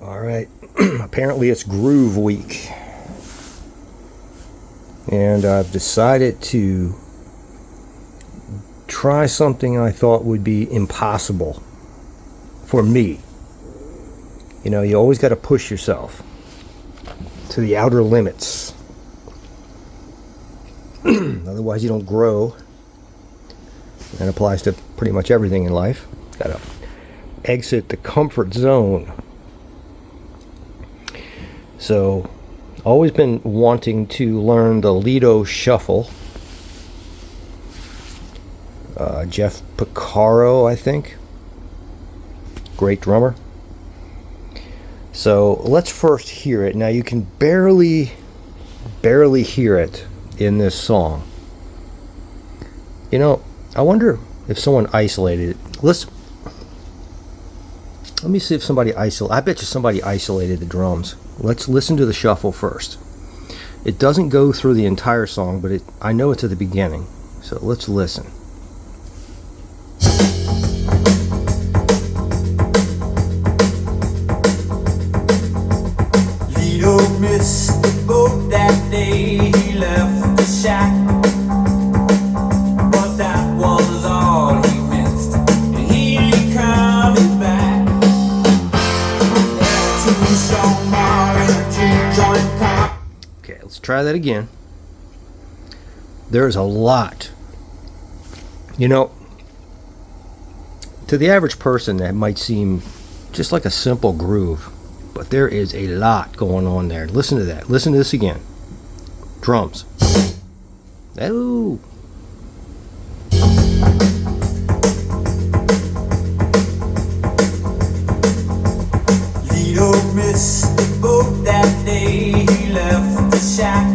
All right, apparently it's Groove Week, and I've decided to try something I thought would be impossible for me. You know, you always got to push yourself to the outer limits. Otherwise you don't grow. That applies to pretty much everything in life. Got to exit the comfort zone. So, always been wanting to learn the Lido Shuffle. Jeff Porcaro, I think. Great drummer. So, let's first hear it. Now, you can barely hear it in this song. You know, I wonder if someone isolated it. Let me see if somebody I bet you somebody isolated the drums. Let's listen to the shuffle first. It doesn't go through the entire song, but I know it's at the beginning. So let's listen. Lido missed the boat that day. He left the shack, but that was all he missed, and he ain't coming back. Okay, let's try that again. There's a lot. You know, to the average person that might seem just like a simple groove, but there is a lot going on there. Listen to that. Listen to this again. Drums. Oh. Lido missed the boat that day. He left the shack,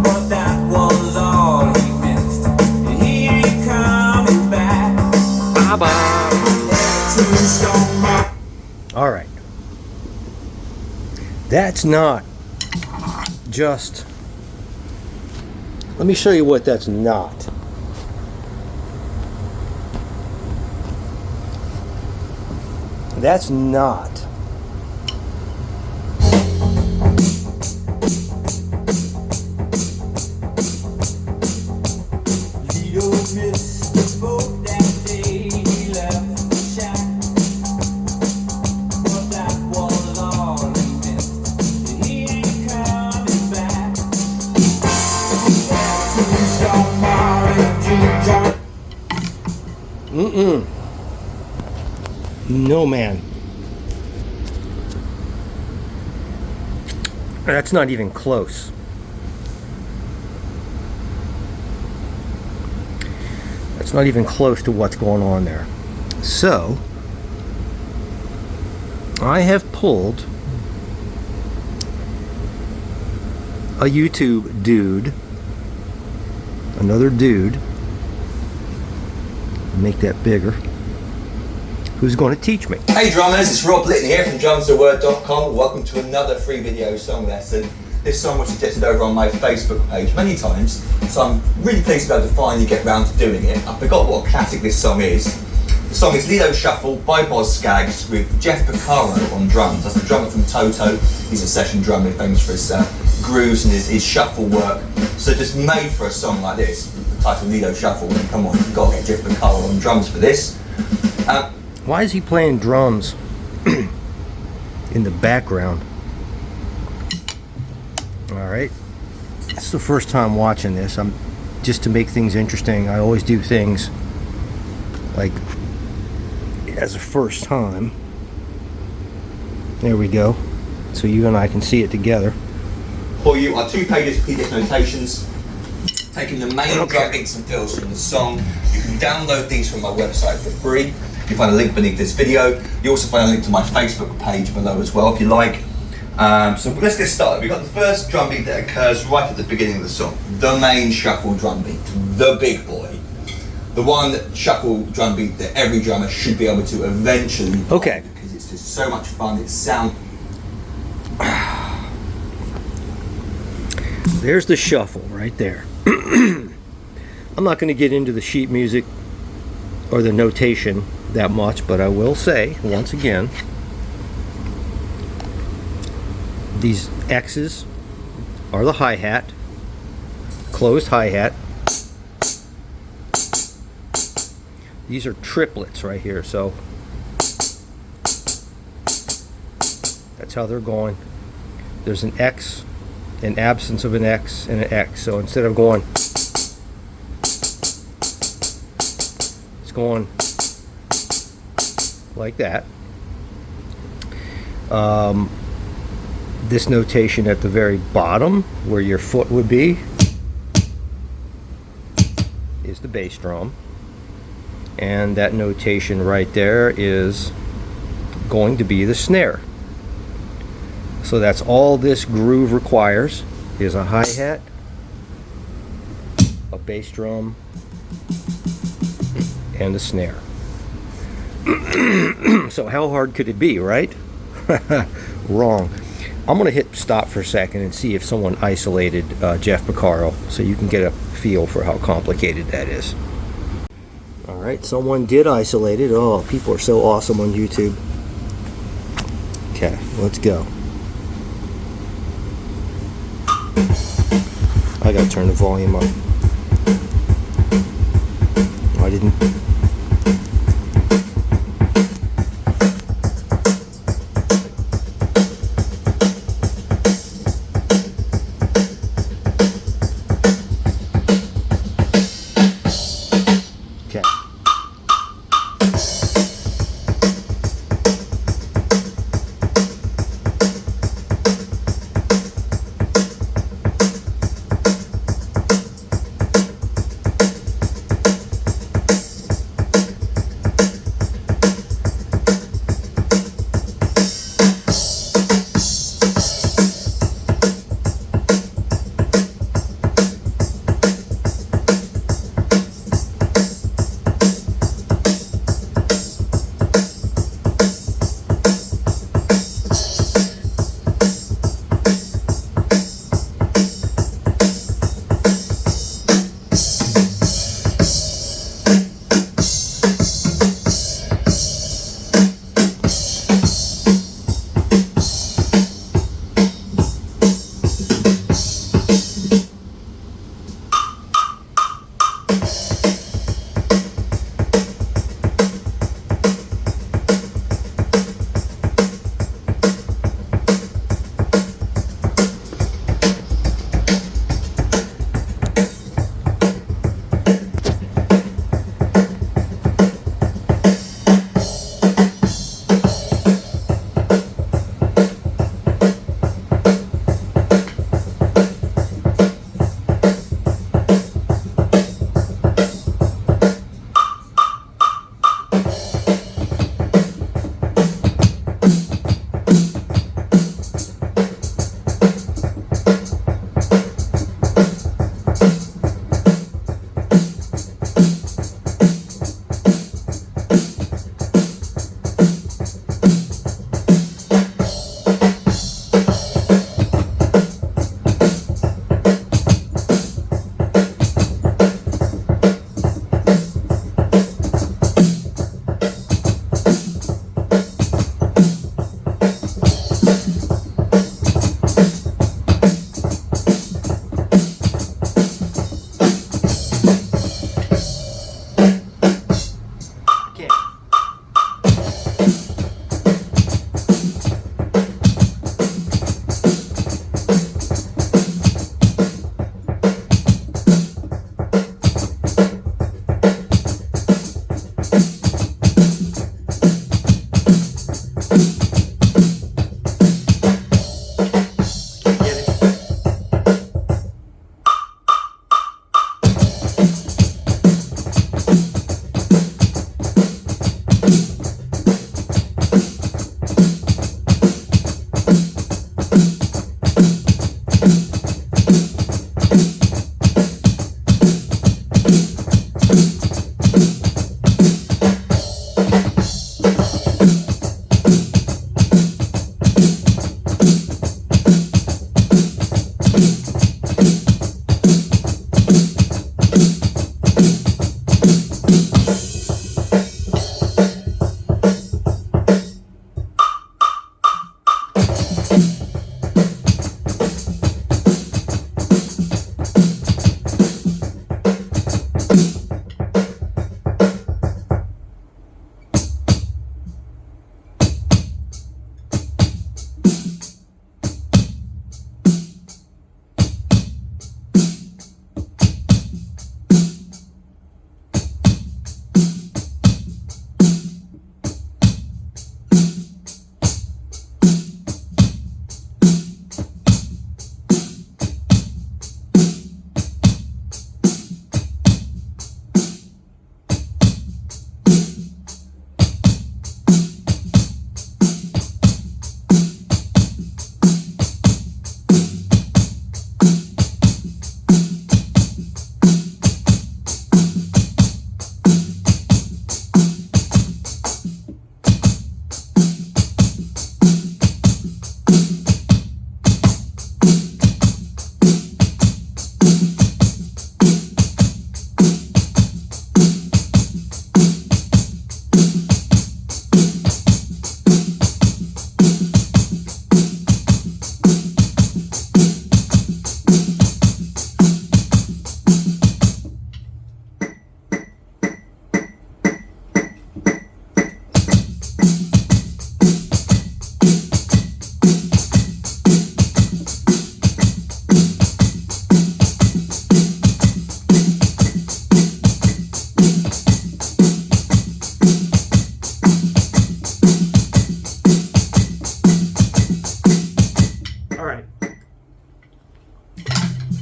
but that was all he missed, and he ain't coming back. Bye-bye. All right. That's not just... Let me show you what that's not. That's not. Lido missed the boat that day. He left the shack, but that was all he missed, and he ain't coming back. No, man. That's not even close. That's not even close to what's going on there. So, I have pulled a YouTube dude, another dude, make that bigger, who's going to teach me. Hey drummers, it's Rob Litton here from drumstheword.com. Welcome to another free video song lesson. This song was suggested over on my Facebook page many times, so I'm really pleased to be able to finally get round to doing it. I forgot what classic this song is. The song is Lido Shuffle by Boz Scaggs with Jeff Porcaro on drums. That's the drummer from Toto. He's a session drummer famous for his grooves and his shuffle work. So just made for a song like this, the title Lido Shuffle, and come on, you've got to get Jeff Porcaro on drums for this. Why is he playing drums in the background? Alright. It's the first time watching this. Just to make things interesting, I always do things like as a first time. There we go. So you and I can see it together. For you are 2 pages of PDF notations, taking the main drum beats and fills from the song. You can download these from my website for free. You find a link beneath this video. You also find a link to my Facebook page below as well if you like. So let's get started. We've got the first drum beat that occurs right at the beginning of the song. The main shuffle drum beat, the big boy. The one shuffle drum beat that every drummer should be able to eventually play, because it's just so much fun. It sounds... There's the shuffle right there. I'm not going to get into the sheet music or the notation that much, but I will say once again These X's are the hi-hat, closed hi-hat. These are triplets right here, so that's how they're going. There's an X, an absence of an X, and an X. So instead of going, it's going like that. This notation at the very bottom, where your foot would be, is the bass drum. And that notation right there is going to be the snare. So that's all this groove requires, is a hi-hat, a bass drum, and a snare. So how hard could it be, right? Wrong. I'm going to hit stop for a second and see if someone isolated Jeff Porcaro, so you can get a feel for how complicated that is. Alright, someone did isolate it. Oh, people are so awesome on YouTube. Okay, let's go. I gotta turn the volume up. I didn't. Okay.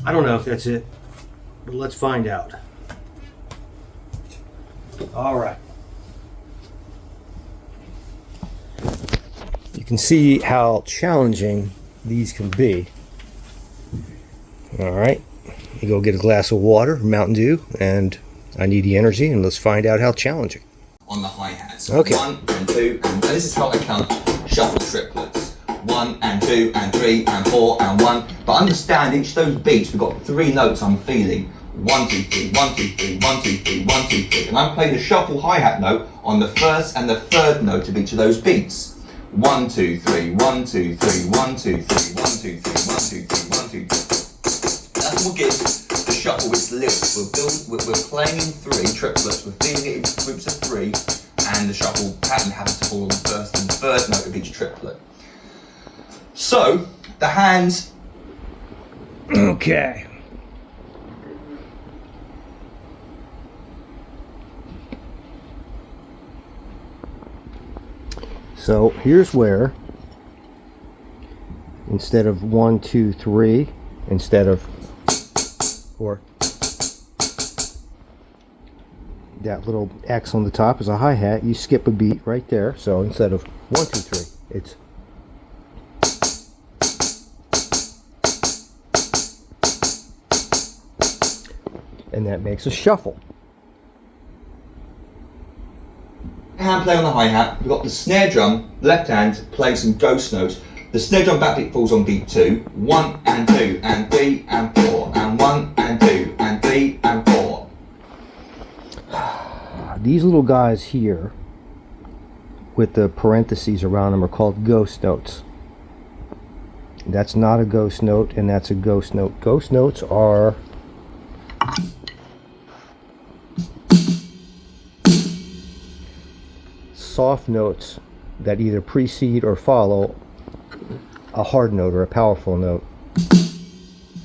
I don't know if that's it, but let's find out. All right. You can see how challenging these can be. All right. You go get a glass of water, Mountain Dew, and I need the energy, and let's find out how challenging. On the hi-hats. Okay. 1 and 2, and this is how I count shuffle triplets. 1 and 2 and 3 and 4 and 1. But understand each of those beats, we've got 3 notes I'm feeling. 1, 2, 3, 1, 2, 3, 1, 2, 3, 1, 2, 3. And I'm playing the shuffle hi-hat note on the first and the third note of each of those beats. 1, 2, 3, 1, 2, 3, 1, 2, 3, 1, 2, 3, 1, 2, 3, 1, 2, 3. That's what gives the shuffle its lyrics. We're playing in 3 triplets, we're feeling it in groups of 3, and the shuffle pattern happens to fall on the first and third note of each triplet. So, the hands. Okay. So here's where, instead of 1, 2, 3, instead of 4, that little X on the top is a hi-hat, you skip a beat right there. So instead of 1, 2, 3, it's and that makes a shuffle. Hand play on the hi-hat, we've got the snare drum, left hand, playing some ghost notes. The snare drum backbeat falls on beat 2, 1 and 2 and 3 and 4, and 1 and 2 and 3 and 4. These little guys here with the parentheses around them are called ghost notes. That's not a ghost note, and that's a ghost note. Ghost notes are soft notes that either precede or follow a hard note or a powerful note.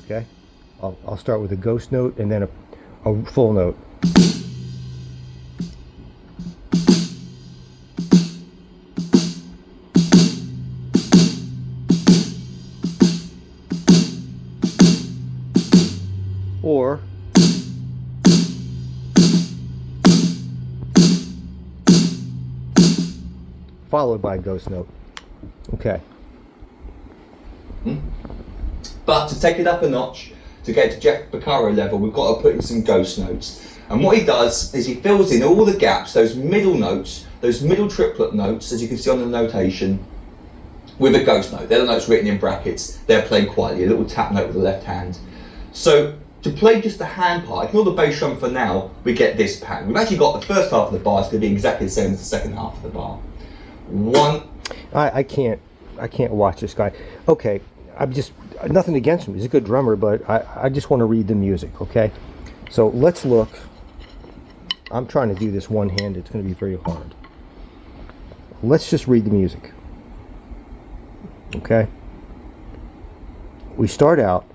Okay, I'll start with a ghost note and then a full note. Or followed by a ghost note. Okay. But to take it up a notch, to get to Jeff Beccaro level, we've got to put in some ghost notes. And what he does is he fills in all the gaps, those middle notes, those middle triplet notes, as you can see on the notation, with a ghost note. They're the notes written in brackets. They're played quietly, a little tap note with the left hand. So to play just the hand part, ignore the bass drum for now, we get this pattern. We've actually got the first half of the bar is going to be exactly the same as the second half of the bar. I can't watch this guy. Okay, I'm just nothing against him. He's a good drummer, but I just want to read the music. Okay, so let's look. I'm trying to do this one-handed. It's going to be very hard. Let's just read the music. Okay. We start out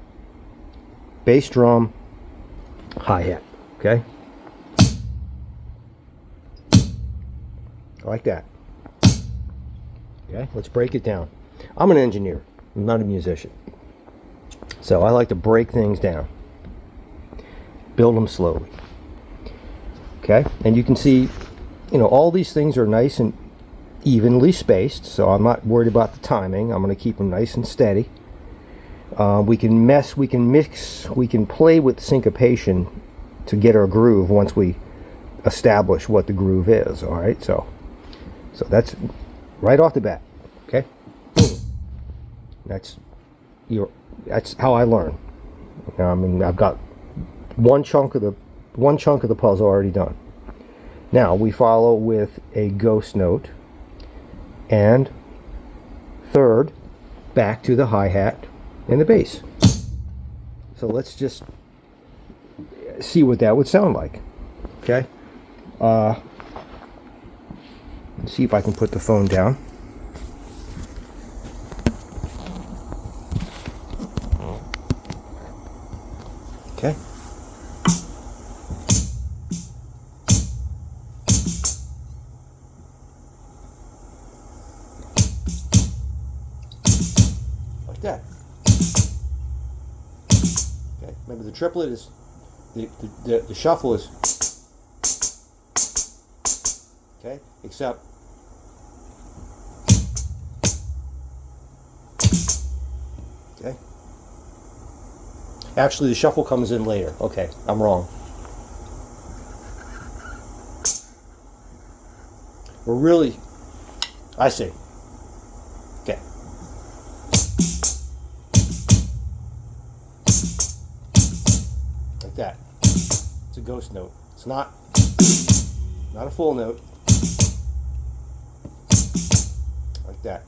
bass drum, hi-hat. Okay. Like that. Okay, let's break it down. I'm an engineer, I'm not a musician. So I like to break things down, build them slowly. Okay, and you can see, all these things are nice and evenly spaced, so I'm not worried about the timing. I'm going to keep them nice and steady. We can mix, we can play with syncopation to get our groove once we establish what the groove is. All right, so that's right off the bat. Okay, that's how I learn. I mean, I've got one chunk of the puzzle already done. Now we follow with a ghost note, and third back to the hi-hat and the bass. So let's just see what that would sound like. Okay, let's see if I can put the phone down. Okay. Like that. Okay. Remember, the triplet is, the shuffle is, okay, except, okay. Actually, the shuffle comes in later. Okay, I'm wrong. We're really, I see. Okay. Like that. It's a ghost note. It's not a full note. Like that.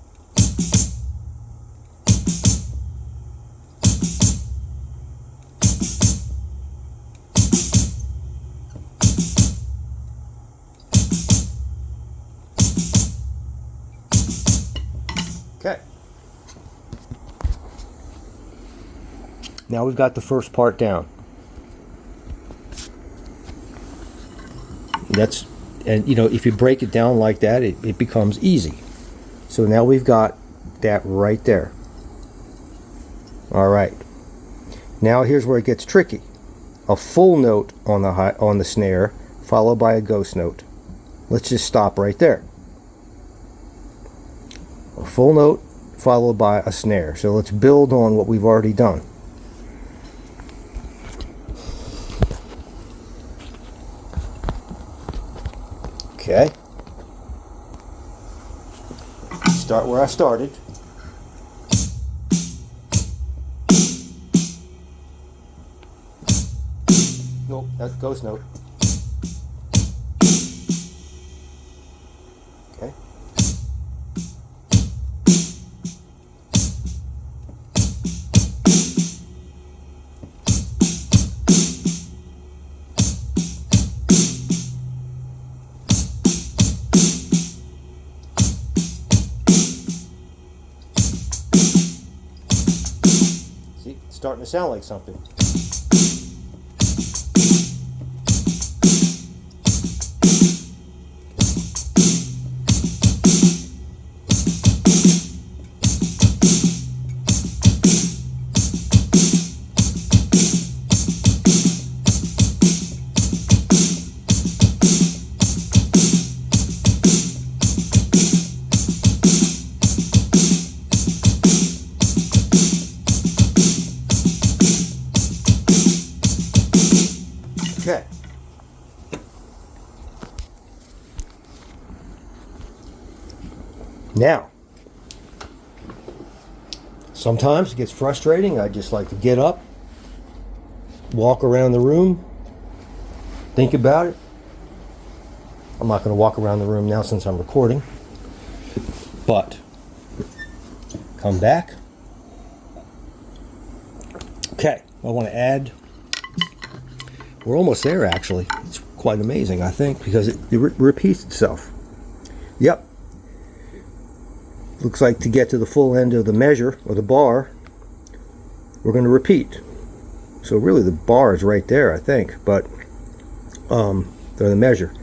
Okay. Now we've got the first part down. And you know, if you break it down like that, it becomes easy. So now we've got that right there. All right. Now here's where it gets tricky. A full note on the snare, followed by a ghost note. Let's just stop right there. A full note followed by a snare. So let's build on what we've already done. Okay. Start where I started. Nope, that's ghost note. Okay. See, it's starting to sound like something. Okay. Now, sometimes it gets frustrating. I just like to get up, walk around the room, think about it. I'm not going to walk around the room now since I'm recording, but come back. Okay, I want to add. We're almost there, actually. It's quite amazing, I think, because it repeats itself. Yep. Looks like to get to the full end of the measure, or the bar, we're going to repeat. So really the bar is right there, I think, but or the measure.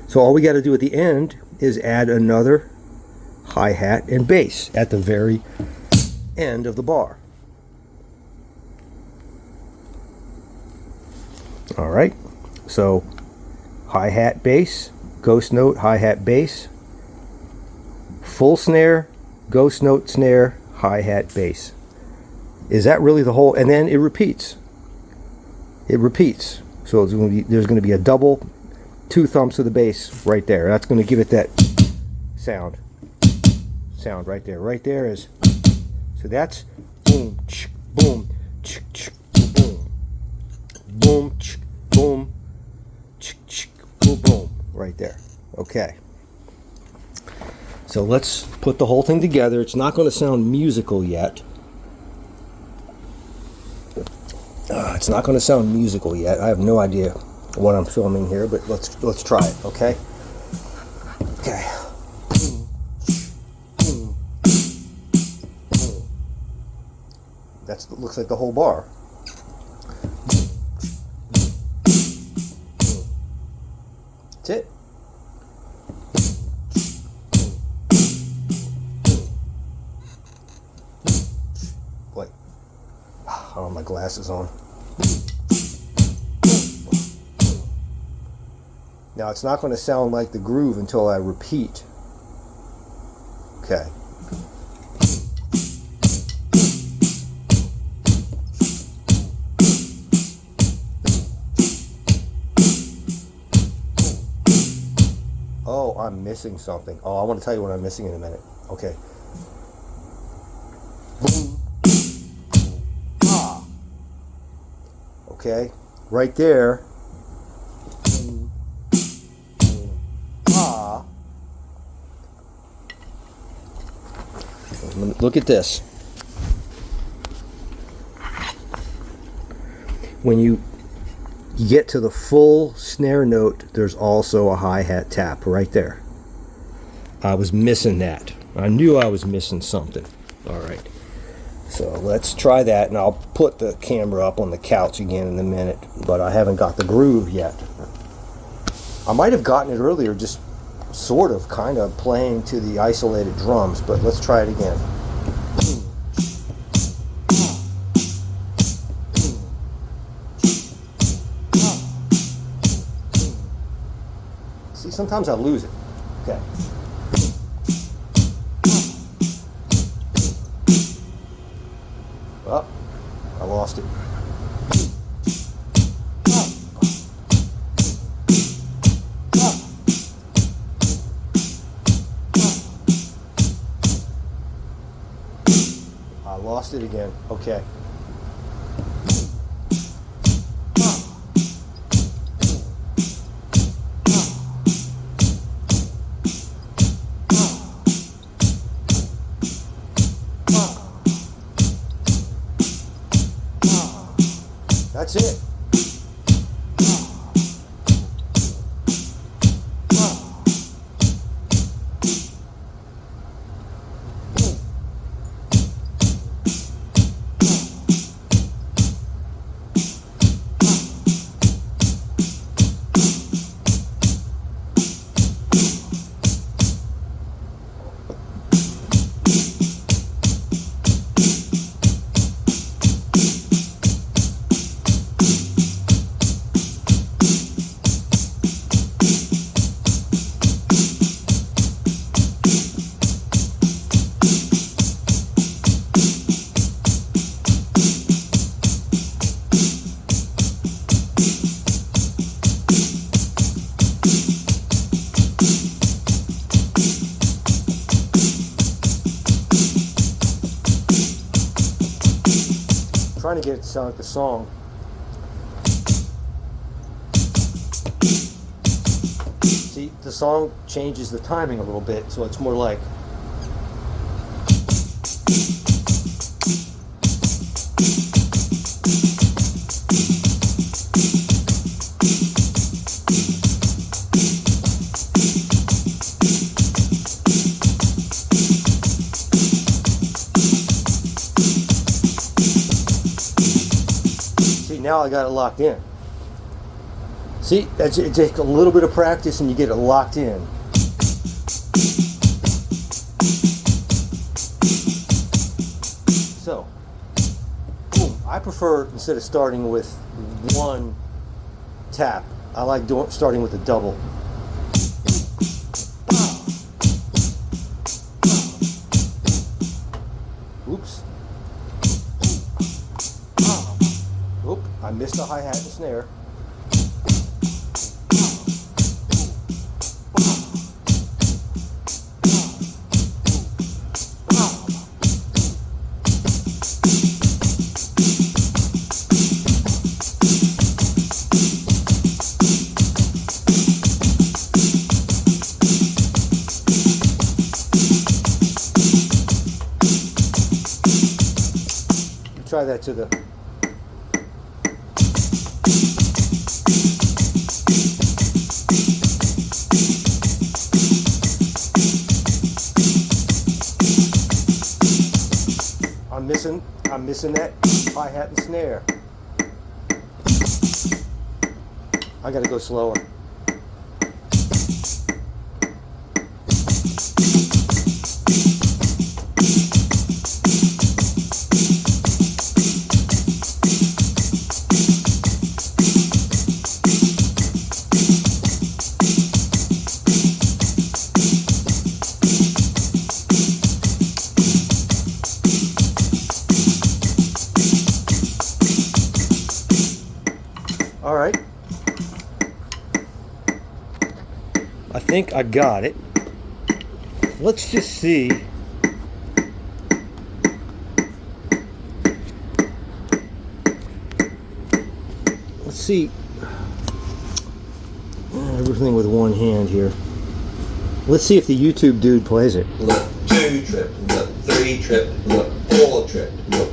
So all we got to do at the end is add another hi-hat and bass at the very end of the bar. All right, so hi-hat bass, ghost note, hi-hat bass, full snare, ghost note snare, hi-hat bass. Is that really the whole? And then it repeats. It repeats. So it's going to be, there's going to be a double, 2 thumps of the bass right there. That's going to give it that sound. Sound right there. Right there is. So that's boom, ch, boom, ch, ch, boom, boom, ch, boom, ch, ch, boom, boom, right there. Okay. So let's put the whole thing together. It's not going to sound musical yet. It's not going to sound musical yet. I have no idea what I'm filming here, but let's try it. Okay. Okay. That looks like the whole bar. That's it. Wait. I don't have my glasses on. Now it's not going to sound like the groove until I repeat. Okay. Oh, I'm missing something. Oh, I want to tell you what I'm missing in a minute. Okay. Boom. Ah. Okay. Right there. Boom. Boom. Ah. Look at this. When you get to the full snare note, there's also a hi-hat tap right there. I was missing that. I knew I was missing something. All right. So let's try that, and I'll put the camera up on the couch again in a minute, but I haven't got the groove yet. I might have gotten it earlier, just sort of, kind of playing to the isolated drums, but let's try it again. See, sometimes I lose it. Okay. Oh, I lost it. I lost it again. Okay. That's it. Trying to get it to sound like the song. See, the song changes the timing a little bit, so it's more like. Now I got it locked in. See, it takes a little bit of practice and you get it locked in. So, boom. I prefer, instead of starting with one tap, I like starting with a double. Oops. I missed the hi-hat and snare. Try that to the. I'm missing that hi-hat and snare. I gotta go slower. think I got it. Let's just see. Let's see. Everything with one hand here. Let's see if the YouTube dude plays it. Look, 2 trip, look, 3 trip, look, 4 trip, look.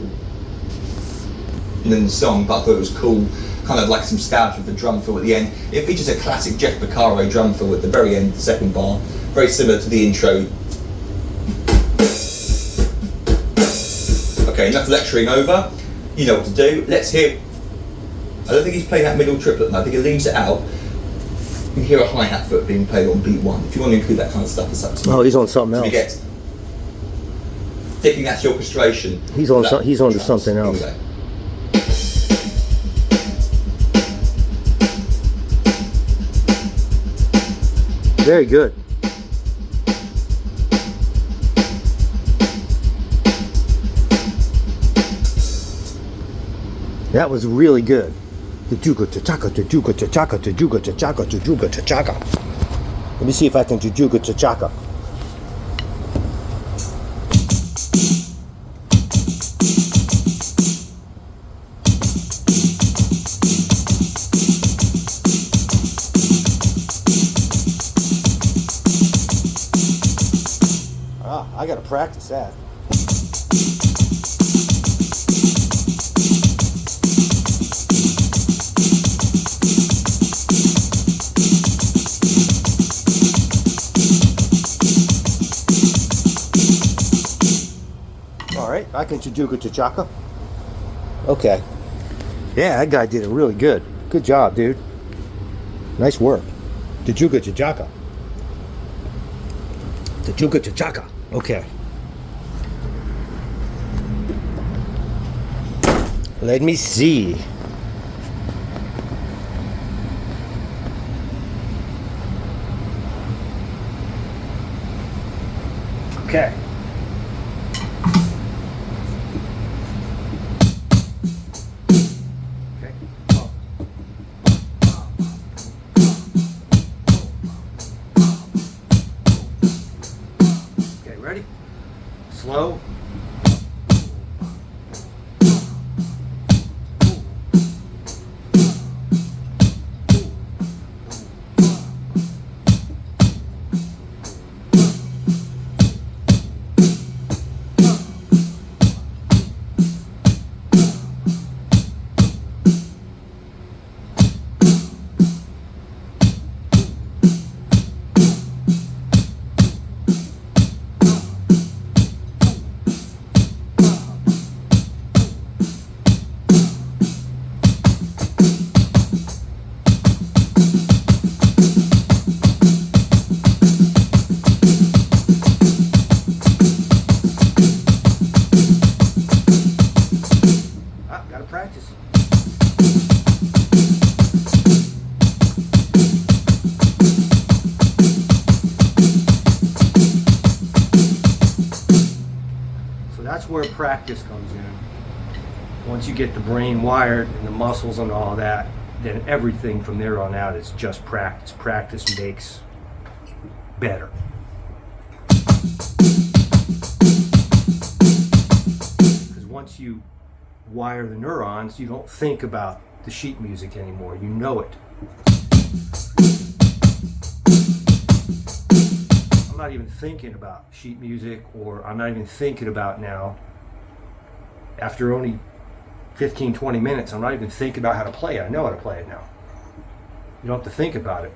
And then the song, but I thought it was cool, kind of like some stabs with the drum fill at the end. It features a classic Jeff Beccaro drum fill at the very end, the second bar, very similar to the intro. Okay, enough lecturing over. You know what to do. Let's hear. I don't think he's playing that middle triplet now. I think he leaves it out. You can hear a hi-hat foot being played on beat 1. If you want to include that kind of stuff, it's up to you. Oh, he's on something So else. thinking that's the orchestration. He's on. That He's on to trance. something else. Anyway. Very good. That was really good. Jujuga chachaka, jujuga chachaka, jujuga chachaka, jujuga chachaka. Let me see if I can jujuga chachaka. I gotta practice that. All right, I can Jujuga Chachaka. Okay. Yeah, that guy did it really good. Good job, dude. Nice work. Jujuga Chachaka. Jujuga Chachaka. Okay. Let me see. Okay. Okay, ready? Slow. Gotta practice. So that's where practice comes in. Once you get the brain wired and the muscles and all that, then everything from there on out is just practice. Practice makes better. Because once you wire the neurons, you don't think about the sheet music anymore. You know it. I'm not even thinking about sheet music, or I'm not even thinking about now, after only 15, 20 minutes, I'm not even thinking about how to play it. I know how to play it now. You don't have to think about it.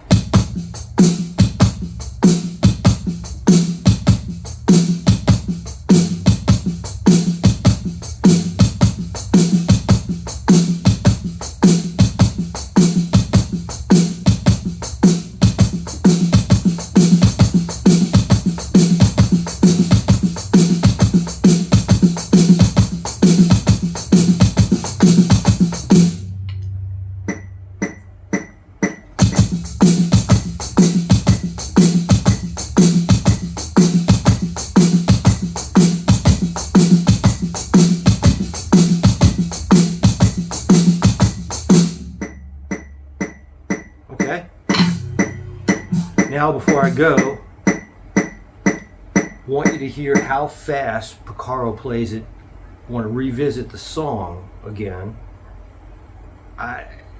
Now, before I go, I want you to hear how fast Porcaro plays it. I want to revisit the song again.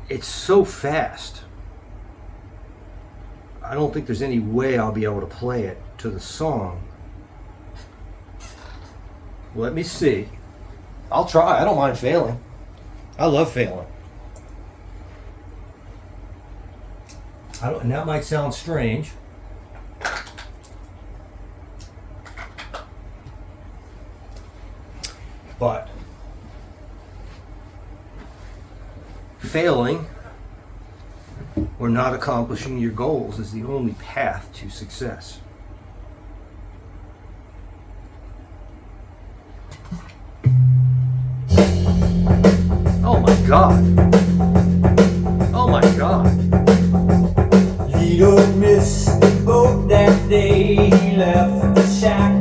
It's so fast. I don't think there's any way I'll be able to play it to the song. Let me see. I'll try. I don't mind failing. I love failing. And that might sound strange. But failing or not accomplishing your goals is the only path to success. Oh my God. Oh my God. Lido missed the boat that day. He left the shack.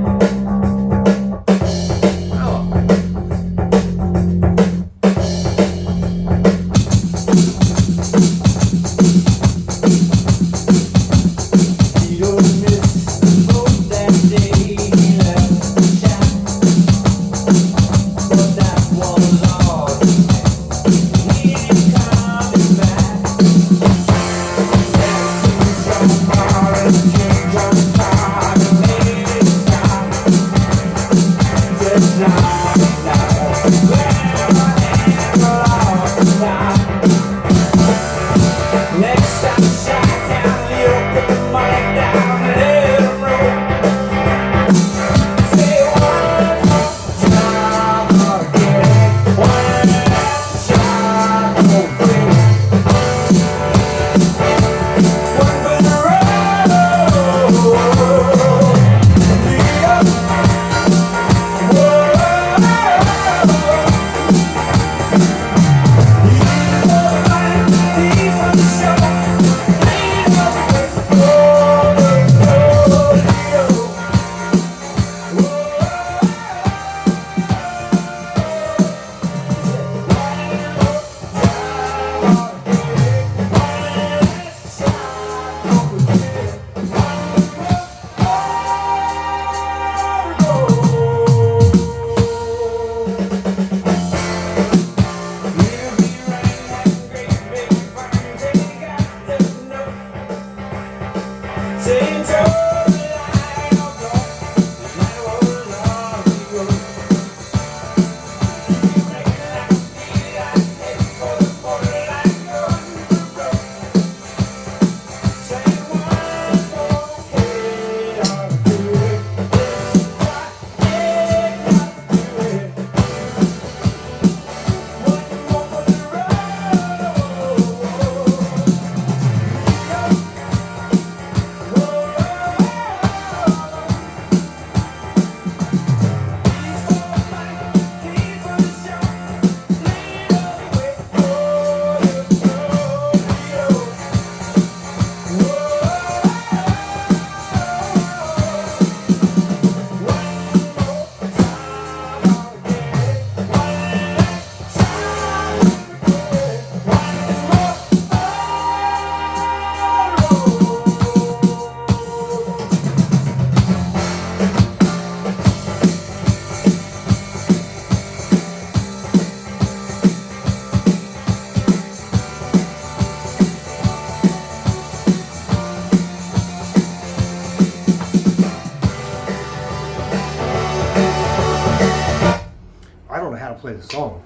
Play the song.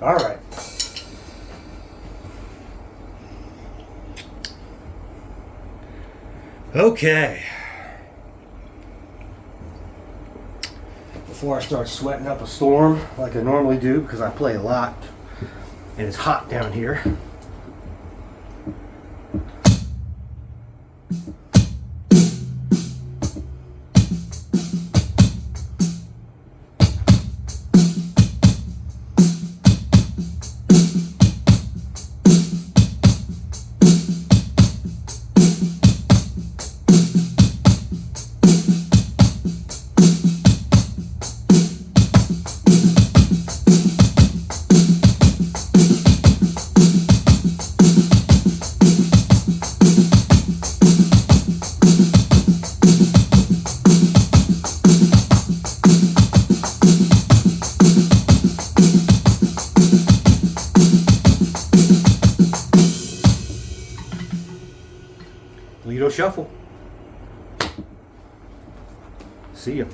All right. Okay. Before I start sweating up a storm like I normally do, because I play a lot and it's hot down here. Lido Shuffle. See ya.